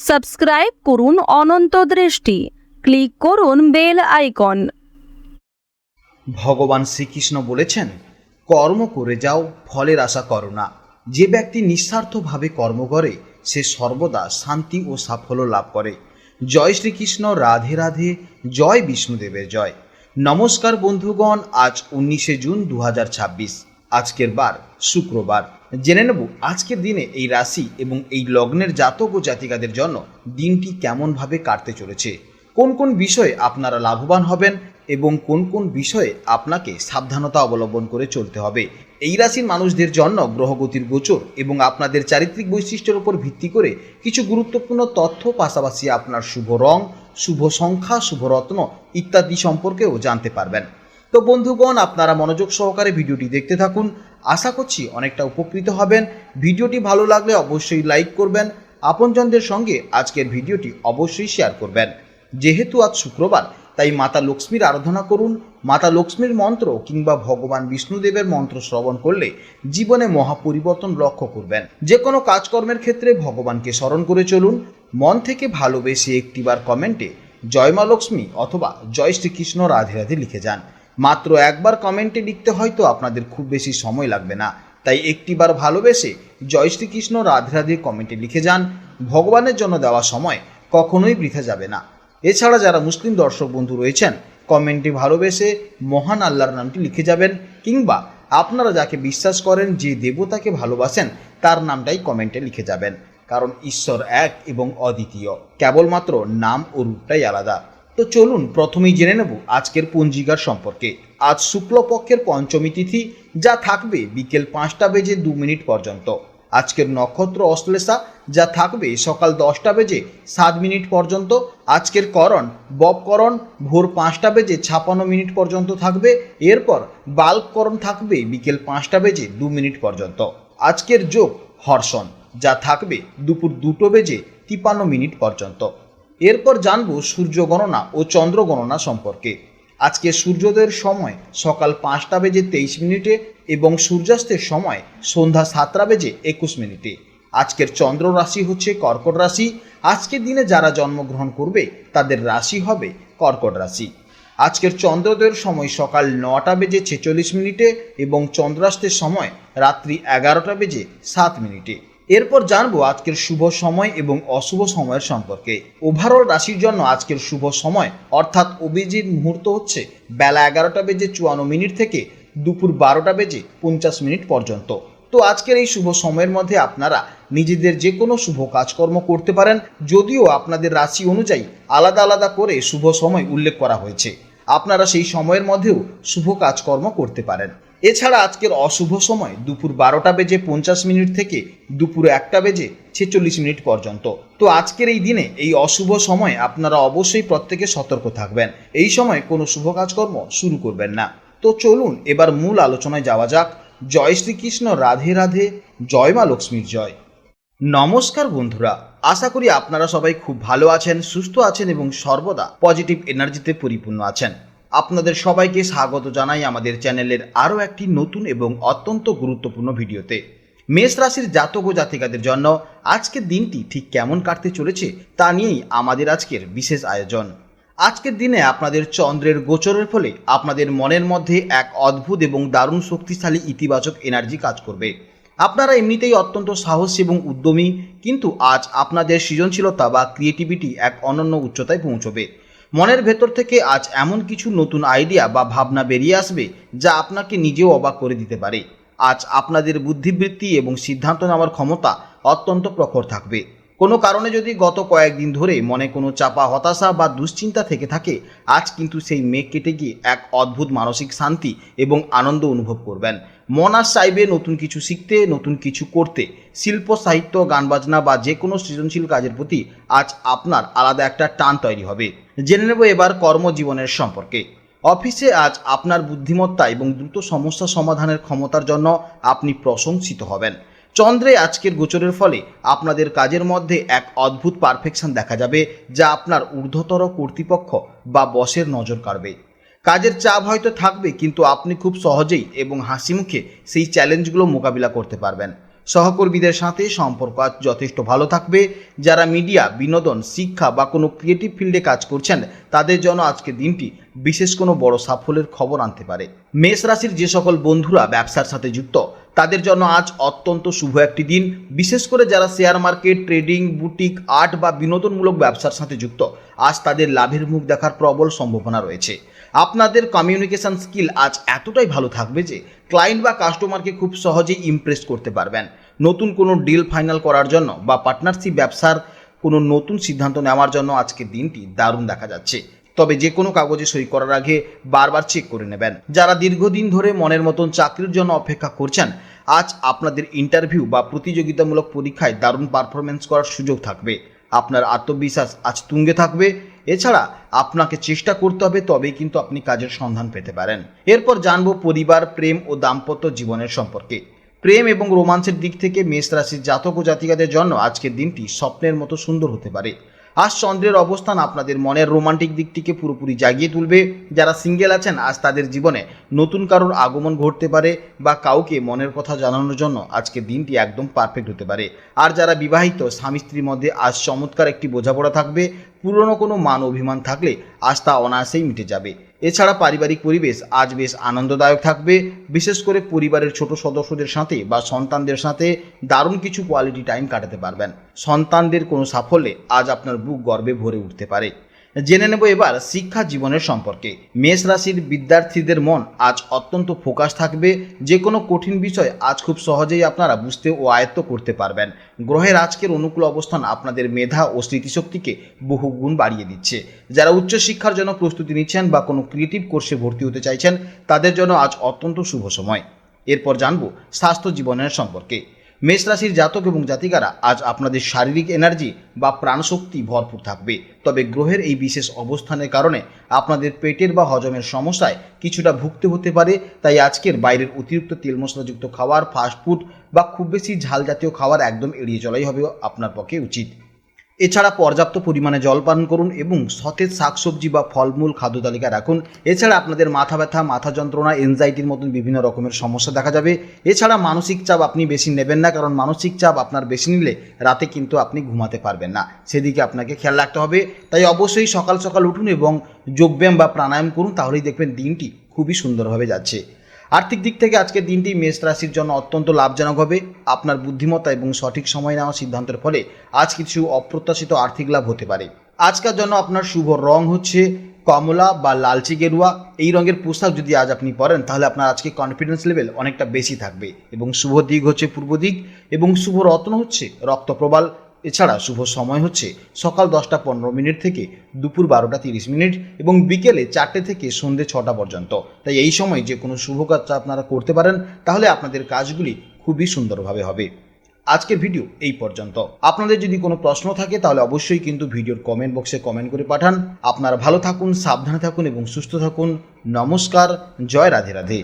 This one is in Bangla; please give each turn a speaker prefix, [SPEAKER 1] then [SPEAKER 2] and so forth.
[SPEAKER 1] সাবস্ক্রাইব করুন অনন্ত দৃষ্টি, ক্লিক করুন বেল আইকন।
[SPEAKER 2] ভগবান শ্রীকৃষ্ণ বলেছেন, কর্ম করে যাও, ফলের আশা করো না। যে ব্যক্তি নিঃস্বার্থভাবে কর্ম করে সে সর্বদা শান্তি ও সাফল্য লাভ করে। জয় শ্রীকৃষ্ণ, রাধে রাধে, জয় বিষ্ণুদেবের জয়। নমস্কার বন্ধুগণ, আজ 19শে জুন 2026, আজকের বার শুক্রবার। জেনে নেব আজকের দিনে এই রাশি এবং এই লগ্নের জাতক ও জাতিকাদের জন্য দিনটি কেমনভাবে কাটতে চলেছে, কোন কোন বিষয়ে আপনারা লাভবান হবেন এবং কোন কোন বিষয়ে আপনাকে সাবধানতা অবলম্বন করে চলতে হবে। এই রাশির মানুষদের জন্য গ্রহগতির গোচর এবং আপনাদের চারিত্রিক বৈশিষ্ট্যের উপর ভিত্তি করে কিছু গুরুত্বপূর্ণ তথ্য, পাশাপাশি আপনার শুভ রং, শুভ সংখ্যা, শুভ রত্ন ইত্যাদি সম্পর্কেও জানতে পারবেন। তো বন্ধুগণ, আপনারা মনোযোগ সহকারে ভিডিওটি দেখতে থাকুন। আশা করছি অনেকটা উপকৃত হবেন। ভিডিওটি ভালো লাগলে অবশ্যই লাইক করবেন, আপনজনদের সঙ্গে আজকের ভিডিওটি অবশ্যই শেয়ার করবেন। যেহেতু আজ শুক্রবার, তাই মাতা লক্ষ্মীর আরাধনা করুন। মাতা লক্ষ্মীর মন্ত্র কিংবা ভগবান বিষ্ণুদেবের মন্ত্র শ্রবণ করলে জীবনে মহাপরিবর্তন লক্ষ্য করবেন। যে কোনো কাজকর্মের ক্ষেত্রে ভগবানকে স্মরণ করে চলুন। মন থেকে ভালোবেসে একটিবার কমেন্টে জয় মা লক্ষ্মী অথবা জয় শ্রীকৃষ্ণ রাধে রাধে লিখে যান। মাত্র একবার কমেন্টে লিখতে হয়তো আপনাদের খুব বেশি সময় লাগবে না, তাই একটিবার ভালোবেসে জয় শ্রীকৃষ্ণ রাধে রাধে কমেন্টে লিখে যান। ভগবানের জন্য দেওয়া সময় কখনোই বৃথা যাবে না। এছাড়া যারা মুসলিম দর্শক বন্ধু রয়েছেন, কমেন্টে ভালোবেসে মহান আল্লাহর নামটি লিখে যাবেন, কিংবা আপনারা যাকে বিশ্বাস করেন, যে দেবতাকে ভালোবাসেন, তার নামটাই কমেন্টে লিখে যাবেন। কারণ ঈশ্বর এক এবং অদ্বিতীয়, কেবলমাত্র নাম ও রূপটাই আলাদা। তো চলুন প্রথমেই জেনে নেব আজকের পঞ্জিকার সম্পর্কে। আজ শুক্লপক্ষের পঞ্চমী তিথি, যা থাকবে বিকেল 5টা বেজে 2 মিনিট পর্যন্ত। আজকের নক্ষত্র অশ্লেষা, যা থাকবে সকাল 10টা বেজে 7 মিনিট পর্যন্ত। আজকের করণ ববকরণ, ভোর 5টা বেজে 56 মিনিট পর্যন্ত থাকবে। এরপর বাল্বকরণ থাকবে বিকেল 5টা বেজে 2 মিনিট পর্যন্ত। আজকের যোগ হর্ষণ, যা থাকবে দুপুর 2টো বেজে 53 মিনিট পর্যন্ত। এরপর জানব সূর্য গণনা ও চন্দ্র গণনা সম্পর্কে। আজকে সূর্যোদয়ের সময় সকাল 5টা বেজে 23 মিনিটে এবং সূর্যাস্তের সময় সন্ধ্যা 7টা বেজে 21 মিনিটে। আজকের চন্দ্র রাশি হচ্ছে কর্কট রাশি। আজকের দিনে যারা জন্মগ্রহণ করবে তাদের রাশি হবে কর্কট রাশি। আজকের চন্দ্রোদয়ের সময় সকাল 9টা বেজে 46 মিনিটে এবং চন্দ্রাস্তের সময় রাত্রি 11টা বেজে 7 মিনিটে। এরপর জানবো আজকের শুভ সময় এবং অশুভ সময়ের সম্পর্কে। ওভারঅল রাশির জন্য আজকের শুভ সময় অর্থাৎ অভিজিৎ মুহূর্ত হচ্ছে বেলা 11টা বেজে 54 মিনিট থেকে দুপুর 12টা বেজে 50 মিনিট পর্যন্ত। তো আজকের এই শুভ সময়ের মধ্যে আপনারা নিজেদের যে কোনো শুভ কাজকর্ম করতে পারেন, যদিও আপনাদের রাশি অনুযায়ী আলাদা আলাদা করে শুভ সময় উল্লেখ করা হয়েছে। আপনারা সেই সময়ের মধ্যেও শুভ কাজকর্ম করতে পারেন। এছাড়া আজকের অশুভ সময় দুপুর 12টা বেজে 50 মিনিট থেকে দুপুর 1টা বেজে 46 মিনিট পর্যন্ত। তো আজকের এই দিনে এই অশুভ সময় আপনারা অবশ্যই প্রত্যেকে সতর্ক থাকবেন। এই সময় কোনো শুভ কাজকর্ম শুরু করবেন না। তো চলুন এবার মূল আলোচনায় যাওয়া যাক। জয় শ্রীকৃষ্ণ, রাধে রাধে, জয় মা লক্ষ্মীর জয়। নমস্কার বন্ধুরা, আশা করি আপনারা সবাই খুব ভালো আছেন, সুস্থ আছেন এবং সর্বদা পজিটিভ এনার্জিতে পরিপূর্ণ আছেন। আপনাদের সবাইকে স্বাগত জানাই আমাদের চ্যানেলের আরও একটি নতুন এবং অত্যন্ত গুরুত্বপূর্ণ ভিডিওতে। মেষ রাশির জাতক ও জাতিকাদের জন্য আজকের দিনটি ঠিক কেমন কাটতে চলেছে তা নিয়েই আমাদের আজকের বিশেষ আয়োজন। আজকের দিনে আপনাদের চন্দ্রের গোচরের ফলে আপনাদের মনের মধ্যে এক অদ্ভুত এবং দারুণ শক্তিশালী ইতিবাচক এনার্জি কাজ করবে। আপনারা এমনিতেই অত্যন্ত সাহসী এবং উদ্যমী, কিন্তু আজ আপনাদের সৃজনশীলতা বা ক্রিয়েটিভিটি এক অনন্য উচ্চতায় পৌঁছবে। মনের ভেতর থেকে আজ এমন কিছু নতুন আইডিয়া বা ভাবনা বেরিয়ে আসবে যা আপনাকে নিজেও অবাক করে দিতে পারে। আজ আপনাদের বুদ্ধিবৃত্তি এবং সিদ্ধান্ত নেওয়ার ক্ষমতা অত্যন্ত প্রখর থাকবে। কোনো কারণে যদি গত কয়েকদিন ধরে মনে কোনো চাপা হতাশা বা দুশ্চিন্তা থেকে থাকে, আজ কিন্তু সেই মেঘ কেটে গিয়ে এক অদ্ভুত মানসিক শান্তি এবং আনন্দ অনুভব করবেন। মন আজ চাইবে নতুন কিছু শিখতে, নতুন কিছু করতে। শিল্প, সাহিত্য, গান বাজনা বা যে কোনো সৃজনশীল কাজের প্রতি আজ আপনার আলাদা একটা টান তৈরি হবে। জেনে নেব এবার কর্মজীবনের সম্পর্কে। অফিসে আজ আপনার বুদ্ধিমত্তা এবং দ্রুত সমস্যা সমাধানের ক্ষমতার জন্য আপনি প্রশংসিত হবেন। চন্দ্রে আজকের গোচরের ফলে আপনাদের কাজের মধ্যে এক অদ্ভুত পারফেকশন দেখা যাবে, যা আপনার ঊর্ধ্বতর কর্তৃপক্ষ বা বসের নজর কাড়বে। কাজের চাপ হয়তো থাকবে, কিন্তু আপনি খুব সহজেই এবং হাসি মুখে সেই চ্যালেঞ্জগুলো মোকাবিলা করতে পারবেন। সহকর্মীদের সাথে সম্পর্ক আজ যথেষ্ট ভালো থাকবে। যারা মিডিয়া, বিনোদন, শিক্ষা বা কোনো ক্রিয়েটিভ ফিল্ডে কাজ করছেন তাদের জন্য আজকের দিনটি বিশেষ কোনো বড় সাফল্যের খবর আনতে পারে। মেষ রাশির যে সকল বন্ধুরা ব্যবসার সাথে যুক্ত তাদের জন্য আজ অত্যন্ত শুভ একটি দিন। বিশেষ করে যারা share market, trading, boutique, art বা বিনোদনমূলক ব্যবসার সাথে যুক্ত আজ তাদের লাভের মুখ দেখার প্রবল সম্ভাবনা রয়েছে। আপনাদের কমিউনিকেশন স্কিল আজ এতটাই ভালো থাকবে যে ক্লায়েন্ট বা কাস্টমারকে খুব সহজেই ইমপ্রেস করতে পারবেন। নতুন কোনো ডিল ফাইনাল করার জন্য বা পার্টনারশিপ ব্যবসার কোনো নতুন সিদ্ধান্ত নেওয়ার জন্য আজকের দিনটি দারুণ দেখা যাচ্ছে। তবে যে কোনো কাগজে সই করার আগে বারবার চেক করে নেবেন। যারা দীর্ঘদিন ধরে মনের মতন চাকরির জন্য অপেক্ষা করছেন আজ আপনাদের ইন্টারভিউ বা প্রতিযোগিতামূলক পরীক্ষায় দারুণ পারফরমেন্স করার সুযোগ থাকবে। আপনার আত্মবিশ্বাস আজ তুঙ্গে থাকবে। এছাড়া আপনাকে চেষ্টা করতে হবে, তবেই কিন্তু আপনি কাজের সন্ধান পেতে পারেন। এরপর জানবো পরিবার, প্রেম ও দাম্পত্য জীবনের সম্পর্কে। প্রেম এবং রোমান্সের দিক থেকে মেষ রাশির জাতক ও জাতিকাদের জন্য আজকের দিনটি স্বপ্নের মতো সুন্দর হতে পারে। আজ চন্দ্রের অবস্থান আপনাদের মনের রোমান্টিক দিকটিকে পুরোপুরি জাগিয়ে তুলবে। যারা সিঙ্গেল আছেন আজ তাদের জীবনে নতুন কারোর আগমন ঘটতে পারে বা কাউকে মনের কথা জানানোর জন্য আজকের দিনটি একদম পারফেক্ট হতে পারে। আর যারা বিবাহিত, স্বামী স্ত্রীর মধ্যে আজ চমৎকার একটি বোঝাপড়া থাকবে। পুরনো কোনো মান অভিমান থাকলে আজ তা অনায়াসেই মিটে যাবে। এছাড়া পারিবারিক পরিবেশ আজ বেশ আনন্দদায়ক থাকবে। বিশেষ করে পরিবারের ছোট সদস্যদের সাথে বা সন্তানদের সাথে দারুণ কিছু কোয়ালিটি টাইম কাটাতে পারবেন। সন্তানদের কোনো সাফল্যে আজ আপনার বুক গর্বে ভরে উঠতে পারে। জেনে নেব এবার শিক্ষা জীবনের সম্পর্কে। মেষ রাশির বিদ্যার্থীদের মন আজ অত্যন্ত ফোকাস থাকবে। যে কোনো কঠিন বিষয় আজ খুব সহজেই আপনারা বুঝতে ও আয়ত্ত করতে পারবেন। গ্রহের আজকের অনুকূল অবস্থান আপনাদের মেধা ও স্মৃতিশক্তিকে বহু গুণ বাড়িয়ে দিচ্ছে। যারা উচ্চশিক্ষার জন্য প্রস্তুতি নিচ্ছেন বা কোনো ক্রিয়েটিভ কোর্সে ভর্তি হতে চাইছেন তাদের জন্য আজ অত্যন্ত শুভ সময়। এরপর জানবো স্বাস্থ্য জীবনের সম্পর্কে। মেষ রাশির জাতক এবং জাতিকারা আজ আপনাদের শারীরিক এনার্জি বা প্রাণশক্তি ভরপুর থাকবে। তবে গ্রহের এই বিশেষ অবস্থানের কারণে আপনাদের পেটের বা হজমের সমস্যায় কিছুটা ভুগতে হতে পারে। তাই আজকের বাইরের অতিরিক্ত তেল মশলাযুক্ত খাবার, ফাস্টফুড বা খুব বেশি ঝাল জাতীয় খাবার একদম এড়িয়ে চলাই হবে আপনার পক্ষে উচিত। এছাড়া পর্যাপ্ত পরিমাণে জল পান করুন এবং সতেজ শাকসবজি বা ফলমূল খাদ্য তালিকা রাখুন। এছাড়া আপনাদের মাথা ব্যথা, মাথা যন্ত্রণা, এনজাইটির মতন বিভিন্ন রকমের সমস্যা দেখা যাবে। এছাড়া মানসিক চাপ আপনি বেশি নেবেন না, কারণ মানসিক চাপ আপনার বেশি নিলে রাতে কিন্তু আপনি ঘুমাতে পারবেন না। সেদিকে আপনাকে খেয়াল রাখতে হবে। তাই অবশ্যই সকাল সকাল উঠুন এবং যোগব্যায়াম বা প্রাণায়াম করুন, তাহলেই দেখবেন দিনটি খুবই সুন্দরভাবে যাচ্ছে। আর্থিক দিক থেকে আজকের দিনটি মেষ রাশির জন্য অত্যন্ত লাভজনক হবে। আপনার বুদ্ধিমত্তা এবং সঠিক সময় নেওয়া সিদ্ধান্তের ফলে আজ কিছু অপ্রত্যাশিত আর্থিক লাভ হতে পারে। আজকের জন্য আপনার শুভ রং হচ্ছে কমলা বা লালচে গেরুয়া। এই রঙের পোশাক যদি আজ আপনি পরেন তাহলে আপনার আজকে কনফিডেন্স লেভেল অনেকটা বেশি থাকবে। এবং শুভ দিক হচ্ছে পূর্ব দিক এবং শুভ রত্ন হচ্ছে রক্তপ্রবাল। এছাড়া শুভ সময় হচ্ছে সকাল 10টা 15 মিনিট থেকে দুপুর 12টা 30 মিনিট এবং বিকেলে 4টে থেকে সন্ধ্যে 6টা পর্যন্ত। তাই এই সময় যে কোনো শুভ কাজটা আপনারা করতে পারেন, তাহলে আপনাদের কাজগুলি খুবই সুন্দরভাবে হবে। আজকের ভিডিও এই পর্যন্ত। আপনাদের যদি কোনো প্রশ্ন থাকে তাহলে অবশ্যই কিন্তু ভিডিওর কমেন্ট বক্সে কমেন্ট করে পাঠান। আপনারা ভালো থাকুন, সাবধানে থাকুন এবং সুস্থ থাকুন। নমস্কার, জয় রাধে রাধে।